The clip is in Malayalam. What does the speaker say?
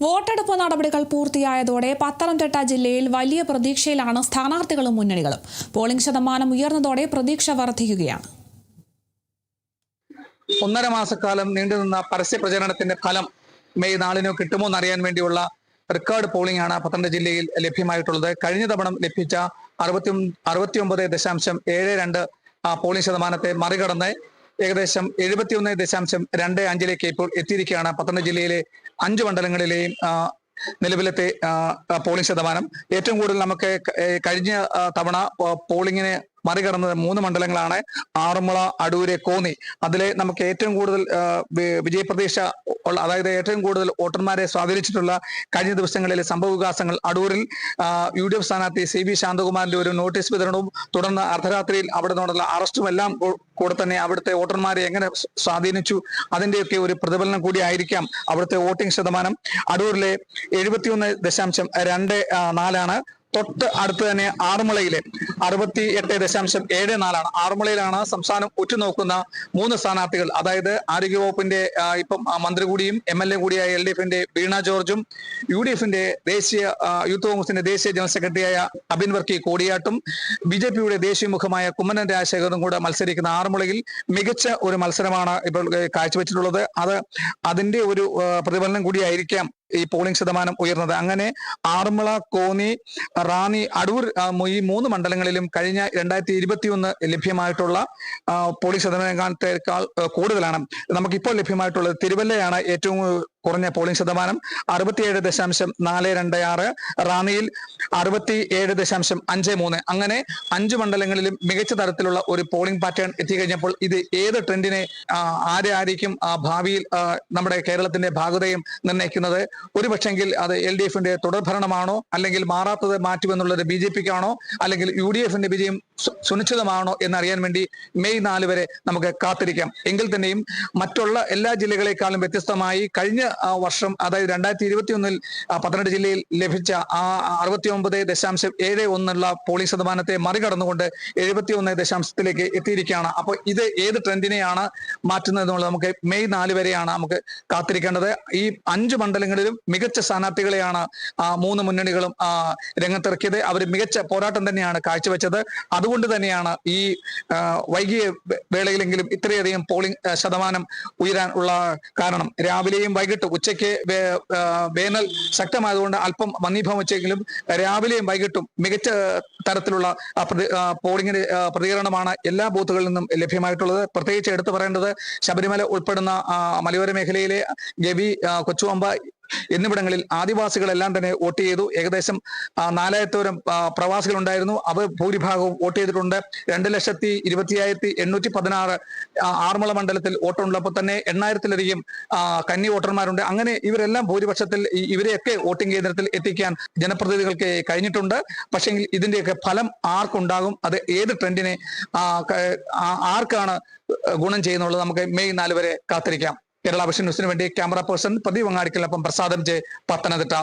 വോട്ടെടുപ്പ് നടപടികൾ പൂർത്തിയായതോടെ പത്തനംതിട്ട ജില്ലയിൽ വലിയ പ്രതീക്ഷയിലാണ് സ്ഥാനാർത്ഥികളും മുന്നണികളും. പോളിംഗ് ശതമാനം ഉയർന്നതോടെ പ്രതീക്ഷ വർദ്ധിക്കുകയാണ്. 1.5 മാസക്കാലം നീണ്ടുനിന്ന പരസ്യ പ്രചരണത്തിന്റെ ഫലം മെയ് 4 കിട്ടുമോ എന്നറിയാൻ വേണ്ടിയുള്ള റെക്കോർഡ് പോളിംഗ് ആണ് പത്തനംതിട്ട ജില്ലയിൽ ലഭ്യമായിട്ടുള്ളത്. കഴിഞ്ഞ തവണ ലഭിച്ച 69.72 പോളിംഗ് ശതമാനത്തെ മറികടന്ന് ഏകദേശം 71.25 ഇപ്പോൾ എത്തിയിരിക്കുകയാണ് പത്തനംതിട്ട ജില്ലയിലെ 5 മണ്ഡലങ്ങളിലെയും നിലവിലത്തെ പോളിംഗ് ശതമാനം. ഏറ്റവും കൂടുതൽ നമുക്ക് കഴിഞ്ഞ തവണ പോളിംഗിനെ മറികടന്നത് 3 മണ്ഡലങ്ങളാണ്: ആറന്മുള, അടൂര്, കോന്നി. അതിലെ നമുക്ക് ഏറ്റവും കൂടുതൽ വിജയപ്രതീക്ഷ ഉള്ള, അതായത് ഏറ്റവും കൂടുതൽ വോട്ടർമാരെ സ്വാധീനിച്ചിട്ടുള്ള കഴിഞ്ഞ ദിവസങ്ങളിലെ സംഭവവികാസങ്ങൾ: അടൂരിൽ UDF സ്ഥാനാർത്ഥി CB ശാന്തകുമാറിന്റെ ഒരു നോട്ടീസ് വിതരണവും തുടർന്ന് അർദ്ധരാത്രിയിൽ അവിടെ നിന്നുള്ള അറസ്റ്റും എല്ലാം കൂടെ തന്നെ അവിടുത്തെ വോട്ടർമാരെ എങ്ങനെ സ്വാധീനിച്ചു അതിന്റെയൊക്കെ ഒരു പ്രതിഫലനം കൂടി ആയിരിക്കാം അവിടുത്തെ വോട്ടിംഗ് ശതമാനം. അടൂരിലെ 71.24 തൊട്ട് അടുത്ത് തന്നെ ആറന്മുളയിലെ 68.74. ആറന്മുളയിലാണ് സംസ്ഥാനം ഉറ്റുനോക്കുന്ന 3 സ്ഥാനാർത്ഥികൾ, അതായത് ആരോഗ്യവകുപ്പിന്റെ ഇപ്പം മന്ത്രി കൂടിയും MLA കൂടിയായ LDFന്റെ വീണ ജോർജും UDFന്റെ ദേശീയ യൂത്ത് കോൺഗ്രസിന്റെ ദേശീയ ജനറൽ സെക്രട്ടറിയായ അബിൻ വർക്കി കോടിയാട്ടും BJPയുടെ ദേശീയ മുഖമായ കുമ്മനം രാജശേഖരനും കൂടെ മത്സരിക്കുന്ന ആറന്മുളയിൽ മികച്ച ഒരു മത്സരമാണ് ഇപ്പോൾ കാഴ്ചവെച്ചിട്ടുള്ളത്. അതിന്റെ ഒരു പ്രതിഫലനം കൂടിയായിരിക്കാം ഈ പോളിംഗ് ശതമാനം ഉയർന്നത്. അങ്ങനെ ആറന്മുള, കോന്നി, റാന്നി, അടൂർ ഈ 3 മണ്ഡലങ്ങളിലും കഴിഞ്ഞ 2021 ലഭ്യമായിട്ടുള്ള പോളിംഗ് ശതമാനത്തേക്കാൾ കൂടുതലാണ്. നമുക്കിപ്പോൾ ലഭ്യമായിട്ടുള്ളത് തിരുവല്ലയാണ് ഏറ്റവും കുറഞ്ഞ പോളിംഗ് ശതമാനം, 67.426. റാന്നിയിൽ 67.53. അങ്ങനെ 5 മണ്ഡലങ്ങളിലും മികച്ച തരത്തിലുള്ള ഒരു പോളിംഗ് പാറ്റേൺ എത്തിക്കഴിഞ്ഞപ്പോൾ ഇത് ഏത് ട്രെൻഡിനെ ആരായിരിക്കും ഭാവിയിൽ നമ്മുടെ കേരളത്തിന്റെ ഭാഗതയും നിർണ്ണയിക്കുന്നത്? ഒരുപക്ഷെങ്കിൽ അത് LDFന്റെ തുടർഭരണമാണോ, അല്ലെങ്കിൽ മാറാത്തത് മാറ്റുമെന്നുള്ളത് BJPക്കാണോ, അല്ലെങ്കിൽ UDFന്റെ വിജയം സുനിശ്ചിതമാണോ എന്നറിയാൻ വേണ്ടി മെയ് 4 വരെ നമുക്ക് കാത്തിരിക്കാം. എങ്കിൽ തന്നെയും മറ്റുള്ള എല്ലാ ജില്ലകളെക്കാളും വ്യത്യസ്തമായി കഴിഞ്ഞ വർഷം, അതായത് 2021 പത്തനംതിട്ട ജില്ലയിൽ ലഭിച്ച 69.71 പോളിംഗ് ശതമാനത്തെ മറികടന്നുകൊണ്ട് 71% എത്തിയിരിക്കുകയാണ്. അപ്പോൾ ഇത് ഏത് ട്രെൻഡിനെയാണ് മാറ്റുന്നത് എന്നുള്ളത് നമുക്ക് മെയ് 4 വരെയാണ് നമുക്ക് കാത്തിരിക്കേണ്ടത്. ഈ 5 മണ്ഡലങ്ങളിലും മികച്ച സ്ഥാനാർത്ഥികളെയാണ് 3 മുന്നണികളും രംഗത്തിറക്കിയത്. അവർ മികച്ച പോരാട്ടം തന്നെയാണ് കാഴ്ചവെച്ചത്. അതുകൊണ്ട് തന്നെയാണ് ഈ വൈകിയ വേളയിലെങ്കിലും ഇത്രയധികം പോളിംഗ് ശതമാനം ഉയരാൻ ഉള്ള കാരണം. രാവിലെയും വൈകിട്ടും, ഉച്ചയ്ക്ക് വേനൽ ശക്തമായതുകൊണ്ട് അല്പം മന്ദീഭവം വെച്ചെങ്കിലും രാവിലെയും വൈകിട്ടും മികച്ച തരത്തിലുള്ള പോളിംഗിന്റെ പ്രതികരണമാണ് എല്ലാ ബൂത്തുകളിൽ നിന്നും ലഭ്യമായിട്ടുള്ളത്. പ്രത്യേകിച്ച് എടുത്തു പറയേണ്ടത് ശബരിമല ഉൾപ്പെടുന്ന മലയോര മേഖലയിലെ ഗവി, കൊച്ചുപമ്പ എന്നിവിടങ്ങളിൽ ആദിവാസികളെല്ലാം തന്നെ വോട്ട് ചെയ്തു. ഏകദേശം 4000 പ്രവാസികൾ ഉണ്ടായിരുന്നു. അവർ ഭൂരിഭാഗവും വോട്ട് ചെയ്തിട്ടുണ്ട്. 2,25,816 ആറന്മുള മണ്ഡലത്തിൽ വോട്ടുള്ളപ്പോൾ തന്നെ 8,000-ലധികം കന്നി വോട്ടർമാരുണ്ട്. അങ്ങനെ ഇവരെല്ലാം ഭൂരിപക്ഷത്തിൽ ഇവരെയൊക്കെ വോട്ടിംഗ് കേന്ദ്രത്തിൽ എത്തിക്കാൻ ജനപ്രതിനിധികൾക്ക് കഴിഞ്ഞിട്ടുണ്ട്. പക്ഷെങ്കിൽ ഇതിന്റെയൊക്കെ ഫലം ആർക്കുണ്ടാകും, അത് ഏത് ട്രെൻഡിനെ ആർക്കാണ് ഗുണം ചെയ്യുന്നുള്ളത് നമുക്ക് മെയ് 4 വരെ കാത്തിരിക്കാം. കേരള വിഷൻ ന്യൂസിന് വേണ്ടി ക്യാമറ പേഴ്സൺ പ്രദീപ് അങ്ങാടിക്കലിനൊപ്പം പ്രസാദം ജെ, പത്തനംതിട്ട.